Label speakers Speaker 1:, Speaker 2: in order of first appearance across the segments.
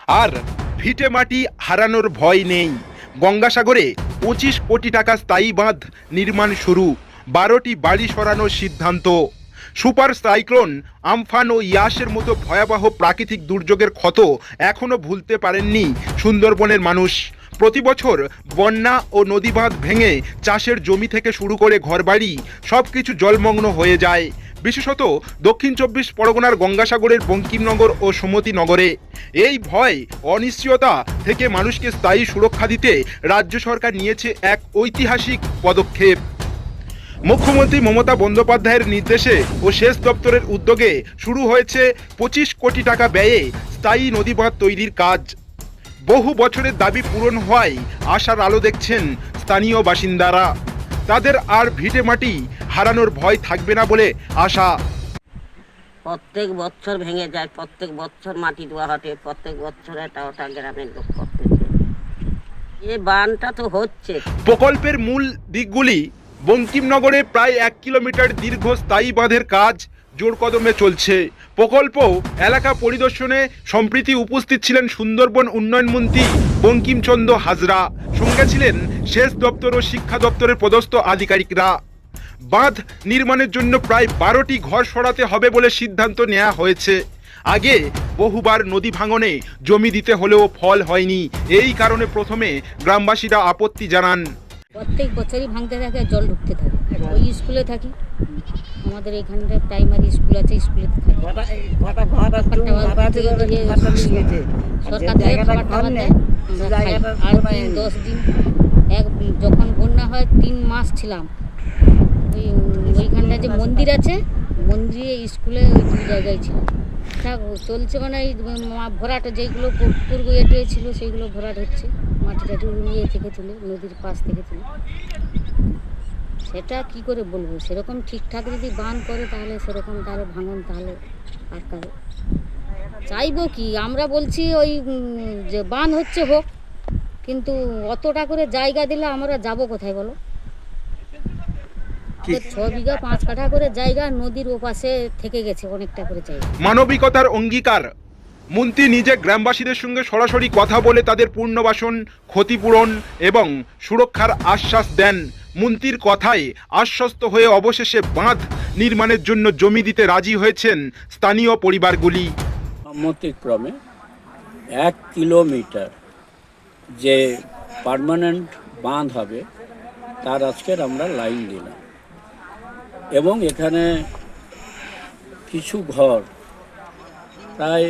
Speaker 1: আর ভিটে মাটি হারানোর ভয় নেই। গঙ্গাসাগরে 25 কোটি টাকা স্থায়ী বাঁধ নির্মাণ শুরু, 12টি বাড়ি সরানোর সিদ্ধান্ত। সুপার সাইক্লোন আমফান ও ইয়াসের মতো ভয়াবহ প্রাকৃতিক দুর্যোগের ক্ষত এখনও ভুলতে পারেননি সুন্দরবনের মানুষ। প্রতি বছর বন্যা ও নদীবাঁধ ভেঙে চাষের জমি থেকে শুরু করে ঘরবাড়ি সব কিছু জলমগ্ন হয়ে যায়, বিশেষত দক্ষিণ 24 পরগনার গঙ্গাসাগরের বঙ্কিমনগর ও সুমতিনগরে। এই ভয় অনিশ্চয়তা থেকে মানুষকে স্থায়ী সুরক্ষা দিতে রাজ্য সরকার নিয়েছে এক ঐতিহাসিক পদক্ষেপ। মুখ্যমন্ত্রী মমতা বন্দ্যোপাধ্যায়ের নির্দেশে ও সেচ দপ্তরের উদ্যোগে শুরু হয়েছে 25 কোটি টাকা ব্যয়ে স্থায়ী নদীবাঁধ তৈরির কাজ। বহু বছরের দাবি পূরণ হওয়ায় আশার আলো দেখছেন স্থানীয় বাসিন্দারা। তাদের আর ভিটে মাটি হারানোর ভয় থাকবে না বলে আশা।
Speaker 2: প্রত্যেক বছর ভেঙে যায়, প্রত্যেক বছর মাটি দেওয়া হাটে, প্রত্যেক বছর এটা ওটা গ্রামের লোক করতেছে। এই বানটা তো হচ্ছে।
Speaker 1: প্রকল্পের মূল দিকগুলি: বঙ্কিমনগরে প্রায় 1 কিলোমিটার দীর্ঘ স্থায়ী বাঁধের কাজ জোর কদমে চলছে। প্রকল্প এলাকা পরিদর্শনে সম্প্রতি উপস্থিত ছিলেন সুন্দরবন উন্নয়ন মন্ত্রী বঙ্কিমচন্দ্র হাজরা, সঙ্গে ছিলেন সেচ দপ্তর ও শিক্ষা দপ্তরের পদস্থ আধিকারিকরা। বাঁধ নির্মাণের জন্য প্রায় 12টি ঘর সরাতে হবে বলে সিদ্ধান্ত নেওয়া হয়েছে। আগে বহুবার নদী ভাঙনে জমি দিতে হলেও ফল হয়নি, এই কারণে প্রথমে গ্রামবাসীরা আপত্তি জানান।
Speaker 3: প্রত্যেক বছরই ভাঙতে থাকে, জল ঢুকতে থাকে। ওই স্কুলে থাকি, আমাদের এখানটায় প্রাইমারি স্কুল আছে, স্কুলে থাকি। সরকার থেকে খাবার দেয়, আমরা খাই। আর 10 দিন যখন বন্যা হয় 3 মাস ছিলাম ওইখানটায় যে মন্দির আছে, মন্দিরে স্কুলে ওই 2 জায়গায় ছিলাম। চলছে মানে এই ভরাট যেইগুলো পূর্ব এটে ছিল সেইগুলো ভরাট হচ্ছে, মাটি টাটি ইয়ে থেকে তুলে, নদীর পাশ থেকে তুলে। সেটা কি করে বলবো, সেরকম ঠিকঠাক যদি বান করে তাহলে সেরকম, তাহলে ভাঙন তাহলে আটকাবে। চাইবো কি, আমরা বলছি ওই যে বান হচ্ছে হোক, কিন্তু অতটা করে জায়গা দিলে আমরা যাব কোথায় বলো? 6 বিঘা 5 কাঠা করে জায়গা নদীর ওপাশে থেকে গেছে, অনেকটা করে জায়গা।
Speaker 1: মানবিকতার অঙ্গীকার। মন্ত্রী নিজে গ্রামবাসীদের সঙ্গে সরাসরি কথা বলে তাদের পুনর্বাসন, ক্ষতিপূরণ এবং সুরক্ষার আশ্বাস দেন। মন্ত্রীর কথায় আশ্বস্ত হয়ে অবশেষে বাঁধ নির্মাণের জন্য জমি দিতে রাজি হয়েছেন স্থানীয় পরিবারগুলি।
Speaker 4: সম্মতিক্রমে 1 কিলোমিটার যে পার্মানেন্ট বাঁধ হবে তার আজকের আমরা লাইন দিলাম, এবং এখানে কিছু ঘর প্রায়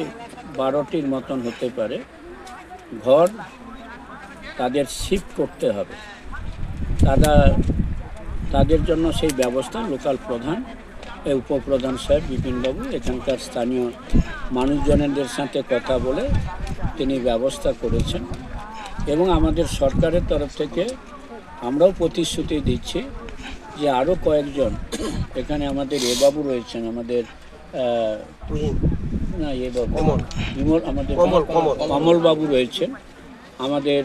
Speaker 4: 12টির মতন হতে পারে ঘর তাদের শিফট করতে হবে। তাদের জন্য সেই ব্যবস্থা লোকাল প্রধান, উপপ্রধান সাহেব বিপিনবাবু এখানকার স্থানীয় মানুষজনদের সাথে কথা বলে তিনি ব্যবস্থা করেছেন। এবং আমাদের সরকারের তরফ থেকে আমরাও প্রতিশ্রুতি দিচ্ছি যে আরও কয়েকজন, এখানে আমাদের বাবু রয়েছেন, আমাদের আমাদের কমল বাবু রয়েছেন, আমাদের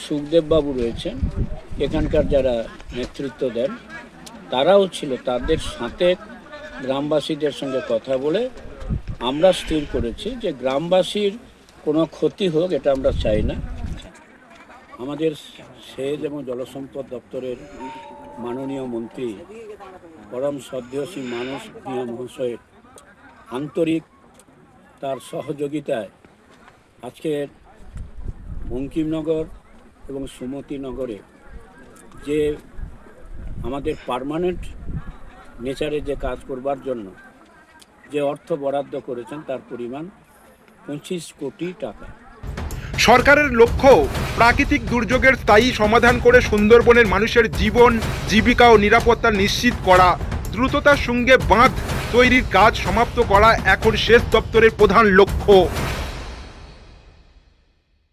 Speaker 4: সুখদেব বাবু রয়েছেন, এখানকার যারা নেতৃত্ব দেন তারাও ছিল। তাদের সাথে গ্রামবাসীদের সঙ্গে কথা বলে আমরা স্থির করেছি যে গ্রামবাসীর কোনো ক্ষতি হোক এটা আমরা চাই না। আমাদের সেচ এবং জলসম্পদ দপ্তরের মাননীয় মন্ত্রী পরম শ্রদ্ধেয় শ্রী মানস ভূঁইয়া মহাশয়ের আন্তরিক তার সহযোগিতায় আজকের বঙ্কিমনগর এবং সুমতিনগরে যে আমাদের পার্মানেন্ট নেচারে যে কাজ করবার জন্য যে অর্থ বরাদ্দ করেছেন তার পরিমাণ 25 কোটি টাকা।
Speaker 1: সরকারের লক্ষ্য প্রাকৃতিক দুর্যোগের স্থায়ী সমাধান করে সুন্দরবনের মানুষের জীবন, জীবিকা ও নিরাপত্তা নিশ্চিত করা। দ্রুততার সঙ্গে বাঁধ তৈরির কাজ সমাপ্ত করা এখন সেচ দপ্তরের প্রধান লক্ষ্য।